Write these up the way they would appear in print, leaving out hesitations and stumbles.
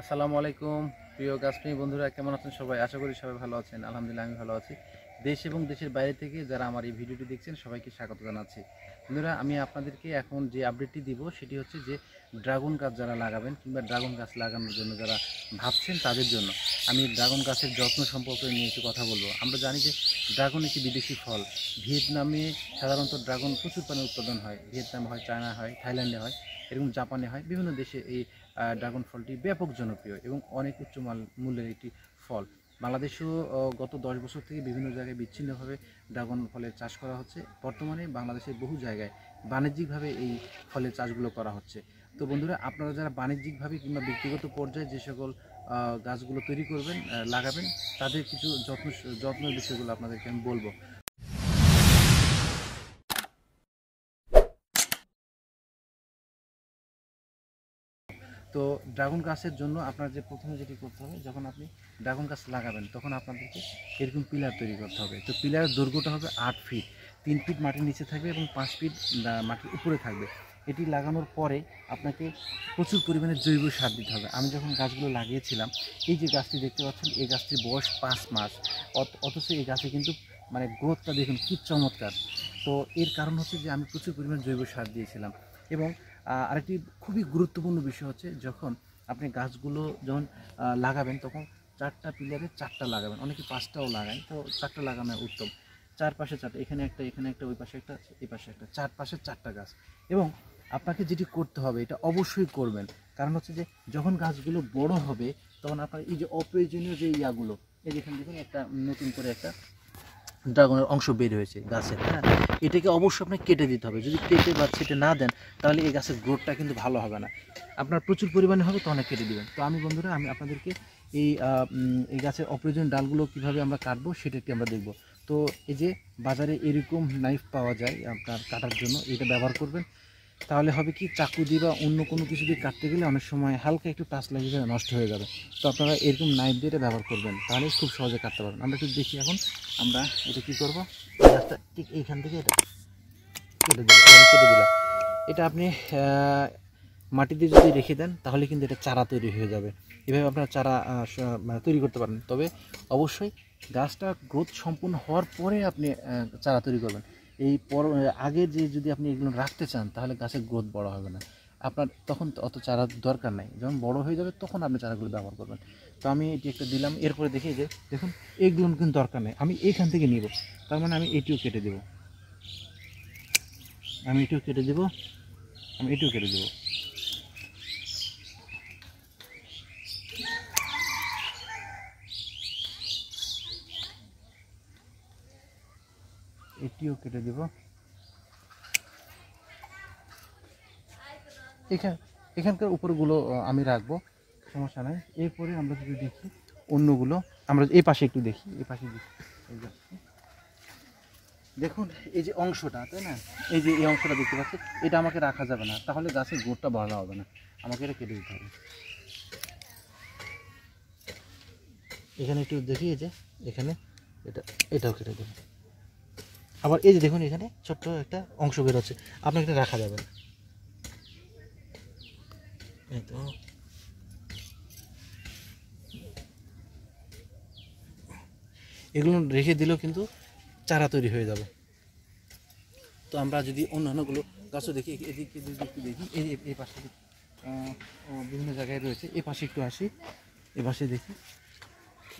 আসসালামু আলাইকুম প্রিয় গাছপ্রেমী বন্ধুরা, কেমন আছেন সবাই? আশা করি সবাই ভালো আছেন। আলহামদুলিল্লাহ আমি ভালো আছি। দেশ এবং দেশের বাইরে থেকে যারা আমার এই ভিডিওটি দেখছেন সবাইকে স্বাগত জানাচ্ছি। বন্ধুরা, আমি আপনাদেরকে এখন যে আপডেটটি দিব সেটি হচ্ছে যে ড্রাগন গাছ যারা লাগাবেন কিংবা ড্রাগন গাছ লাগানোর জন্য যারা ভাবছেন তাদের জন্য আমি ড্রাগন গাছের যত্ন সম্পর্কে নিয়ে একটু কথা বলবো। আমরা জানি যে ড্রাগন একটি বিদেশি ফল। ভিয়েতনামে সাধারণত ড্রাগন প্রচুর পরিমাণে উৎপাদন হয়। ভিয়েতনাম হয়, চায়না হয়, থাইল্যান্ডে হয়, এরকম জাপানে হয়। বিভিন্ন দেশে এই ড্রাগন ফলটি ব্যাপক জনপ্রিয় এবং অনেক উচ্চ মূল্যের একটি ফল। বাংলাদেশেও গত 10 বছর থেকে বিভিন্ন জায়গায় বিচ্ছিন্নভাবে ড্রাগন ফলের চাষ করা হচ্ছে। বর্তমানে বাংলাদেশের বহু জায়গায় বাণিজ্যিকভাবে এই ফলের চাষগুলো করা হচ্ছে। তো বন্ধুরা, আপনারা যারা বাণিজ্যিকভাবে কিংবা ব্যক্তিগত পর্যায়ে যে সকল গাছগুলো তৈরি করবেন, লাগাবেন, তাদের কিছু যত্নের বিষয়গুলো আপনাদেরকে আমি বলবো। তো ড্রাগন গাছের জন্য আপনার যে প্রথমে যেটি করতে হবে, যখন আপনি ড্রাগন গাছ লাগাবেন তখন আপনাদেরকে এরকম পিলার তৈরি করতে হবে। তো পিলারের দৈর্ঘ্যটা হবে 8 ফিট, 3 ফিট মাটির নিচে থাকবে এবং 5 ফিট মাটির উপরে থাকবে। এটি লাগানোর পরে আপনাকে প্রচুর পরিমাণে জৈব সার দিতে হবে। আমি যখন গাছগুলো লাগিয়েছিলাম, এই যে গাছটি দেখতে পাচ্ছেন, এই গাছটির বয়স 5 মাস, অথচ এই গাছে কিন্তু মানে গ্রোথটা দেখুন কী চমৎকার। তো এর কারণ হচ্ছে যে আমি প্রচুর পরিমাণে জৈব সার দিয়েছিলাম। এবং আরেকটি খুবই গুরুত্বপূর্ণ বিষয় হচ্ছে, যখন আপনি গাছগুলো যখন লাগাবেন তখন 4টা পিলারে 4টা লাগাবেন। অনেকে 5টাও লাগায়, তো 4টা লাগানো উত্তম। চারপাশে 4টা, এখানে একটা, এখানে একটা, ওই পাশে একটা, এই পাশে একটা, চারপাশে 4টা গাছ। এবং আপনাকে যেটি করতে হবে, এটা অবশ্যই করবেন, কারণ হচ্ছে যে যখন গাছগুলো বড় হবে তখন আপনার এই যে অপ্রয়োজনীয় যে ইয়াগুলো, এই যেখানে দেখুন একটা নতুন করে একটা ড্রাগনের অংশ বের হয়েছে গাছের, হ্যাঁ, এটাকে অবশ্যই আপনাকে কেটে দিতে হবে। যদি কেটে বা ছেটে না দেন তাহলে এই গাছের গ্রোথটা কিন্তু ভালো হবে না। আপনার প্রচুর পরিমাণে হবে তখন কেটে দেবেন। তো আমি বন্ধুরা, আমি আপনাদেরকে এই গাছের অপ্রয়োজনীয় ডালগুলো কীভাবে আমরা কাটবো সেটা একটি আমরা দেখব। তো এই যে বাজারে এরকম নাইফ পাওয়া যায় আপনার কাটার জন্য, এটা ব্যবহার করবেন। তাহলে হবে কি, চাকু দিয়ে বা অন্য কোনো কিছু দিয়ে কাটতে গেলে অনেক সময় হালকা একটু টাচ লাগিয়ে যাবে, নষ্ট হয়ে যাবে। তো আপনারা এরকম নাইফ দিয়ে এটা ব্যবহার করবেন, তাহলে খুব সহজে কাটতে পারবেন। আমরা একটু দেখি এখন আমরা এটা কী করবো। গাছটা ঠিক এইখান থেকে এটা কেটে দেবো, কেটে দিলাম। এটা আপনি মাটিতে যদি রেখে দেন তাহলে কিন্তু এটা চারা তৈরি হয়ে যাবে। এভাবে আপনারা চারা মানে তৈরি করতে পারেন। তবে অবশ্যই গাছটা গ্রোথ সম্পূর্ণ হওয়ার পরে আপনি চারা তৈরি করবেন। আগে যে যদি আপনি এগুলো রাখতে চান তাহলে গাছের গ্রোথ বড় হবে না। আপনার তখন অত চারা দরকার নাই, যখন বড় হয়ে যাবে তখন আপনি চারাগুলো ব্যবহার করবেন। তো আমি এটি একটা দিলাম। এরপরে দেখি যে দেখুন, এগুলো কিন্তু দরকার নেই, আমি এইখান থেকে নিব। তার মানে আমি এটিও কেটে দেবো, আমি এটিও কেটে দেবো, আমি এটিও কেটে দেবো। এটিও কেটে দেব। এখানকার উপরগুলো আমি রাখবো, সমস্যা নাই। এরপরে আমরা যদি দেখি অন্যগুলো, আমরা এই পাশে একটু দেখি, এই পাশে দেখি। দেখুন এই যে অংশটা, তাই না, এই যে এই অংশটা দেখতে পাচ্ছি, এটা আমাকে রাখা যাবে না, তাহলে গাছের গোড়টা ভালো হবে না, আমাকে এটা কেটে দিতে হবে। এখানে একটু দেখি, এই যে এখানে এটাও কেটে দেবো। আবার এই যে দেখুন এখানে ছোট্ট একটা অংশ বেরোচ্ছে, আপনাকে এটা রাখা যাবে না। এই তো এগুলো রেখে দিলেও কিন্তু চারা তৈরি হয়ে যাবে। তো আমরা যদি অন্যান্যগুলো গাছও দেখি, এদিকে যদি একটু দেখি, এই পাশে বিভিন্ন জায়গায় রয়েছে, এ পাশে একটু আসি, এ পাশে দেখি,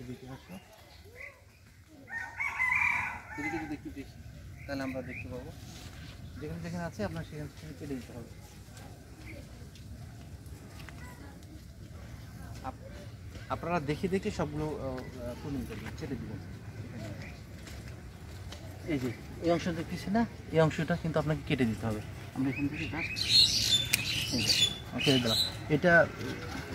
এদিকে আসো, এদিকে যদি একটু দেখি তাহলে আমরা দেখতে পাবো যেখানে যেখানে আছে আপনার সেখানে সেখানে কেটে দিতে হবে। আপনারা দেখে দেখে সবগুলো পূর্ণ করবেন, ছেড়ে দেবেন। এই যে এই অংশ দেখতেছি না, এই অংশটা কিন্তু আপনাকে কেটে দিতে হবে। আমরা এখান থেকে কেটে দিলাম। এটা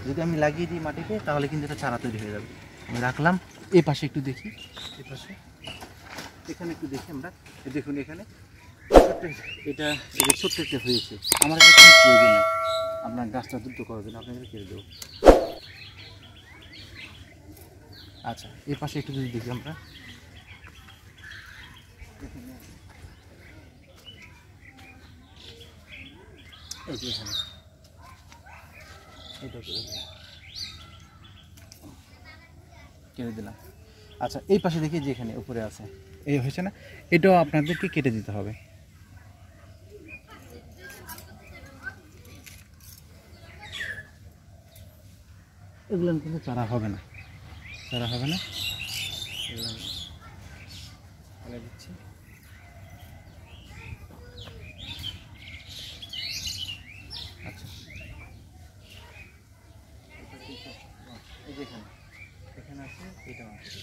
যদি আমি লাগিয়ে দিই মাটিতে তাহলে কিন্তু এটা চারা তৈরি হয়ে যাবে। আমি রাখলাম। এই পাশে একটু দেখি, এই পাশে এখানে একটু দেখি আমরা, দেখুন এখানে ছোট্ট এটা ছোট্ট একটা হয়েছে। আমার এটা কোনো প্রয়োজন নেই, আপনার গাছটা দ্রুত করার জন্য আপনাকে কেটে দেবো। আচ্ছা, এই পাশে একটু যদি দেখি আমরা, এই যে এখানে এটা করে দেবো। কেটে দিলাম। আচ্ছা এই পাশে দেখি যেখানে উপরে আছে এই হয়েছে না, এটাও আপনাদেরকে কেটে দিতে হবে। এগুলো কিন্তু চারা হবে না, চারা হবে না, এগুলো ফেলে দিচ্ছি। আচ্ছা এই যেখানে এখানে আছে এটা আছে।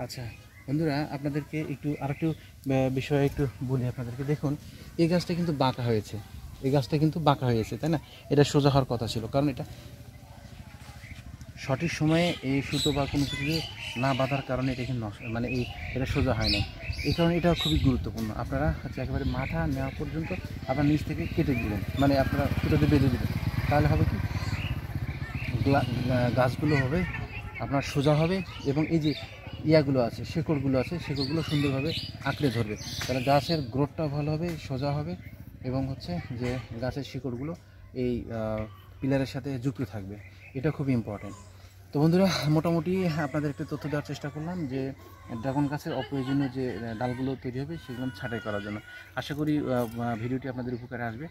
আচ্ছা বন্ধুরা আপনাদেরকে একটু আরেকটু বিষয়ে একটু বলি আপনাদেরকে। দেখুন এই গাছটা কিন্তু বাঁকা হয়েছে, এই গাছটা কিন্তু বাঁকা হয়েছে, তাই না? এটা সোজা হওয়ার কথা ছিল, কারণ এটা সঠিক সময়ে এই সুতো বা কোনো কিছু না বাঁধার কারণে এটা কিন্তু মানে এটা সোজা হয় না। এই কারণে এটা খুবই গুরুত্বপূর্ণ। আপনারা হচ্ছে একেবারে মাথা নেওয়া পর্যন্ত আপনার নিচ থেকে কেটে দিবেন, মানে আপনারা সুতোতে বেঁধে দেবেন। তাহলে হবে কি গাছগুলো হবে আপনার সোজা হবে, এবং এই যে ইয়াগুলো আছে শেকড়গুলো আছে শেকড়গুলো সুন্দরভাবে আঁকড়ে ধরবে, তাহলে গাছের গ্রোথটাও ভালো হবে, সোজা হবে, এবং হচ্ছে যে গাছের শিকড়গুলো এই পিলারের সাথে যুক্ত থাকবে। এটা খুব ইম্পর্টেন্ট। তো বন্ধুরা মোটামুটি আপনাদের একটু তথ্য দেওয়ার চেষ্টা করলাম যে ড্রাগন গাছের অপ্রয়োজনীয় যে ডালগুলো তৈরি হবে সেগুলো ছাঁটাই করার জন্য। আশা করি ভিডিওটি আপনাদের উপকারে আসবে।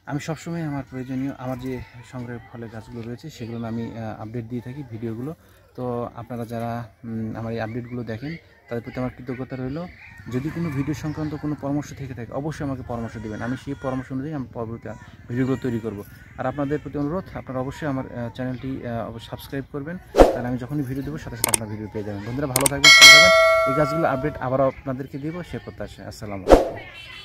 আমি সবসময় আমার প্রয়োজনীয় আমার যে সংগ্রহের ফলের গাছগুলো রয়েছে সেগুলো আমি আপডেট দিয়ে থাকি ভিডিওগুলো। তো আপনারা যারা আমার এই আপডেটগুলো দেখেন তাদের প্রতি আমার কৃতজ্ঞতা রইল। যদি কোনো ভিডিও সংক্রান্ত কোনো পরামর্শ থেকে থাকে অবশ্যই আমাকে পরামর্শ দেবেন, আমি সেই পরামর্শ অনুযায়ী আমি পরবর্তী ভিডিওগুলো তৈরি করব। আর আপনাদের প্রতি অনুরোধ আপনারা অবশ্যই আমার চ্যানেলটি সাবস্ক্রাইব করবেন, তাহলে আমি যখনই ভিডিও দেবো সাথে সাথে আপনার ভিডিও পেয়ে যাবেন। বন্ধুরা ভালো থাকবেন, সুস্থ থাকবেন। এই গাছগুলো আপডেট আবারও আপনাদেরকে দেবো সে প্রত্যাশা। আসসালামু আলাইকুম।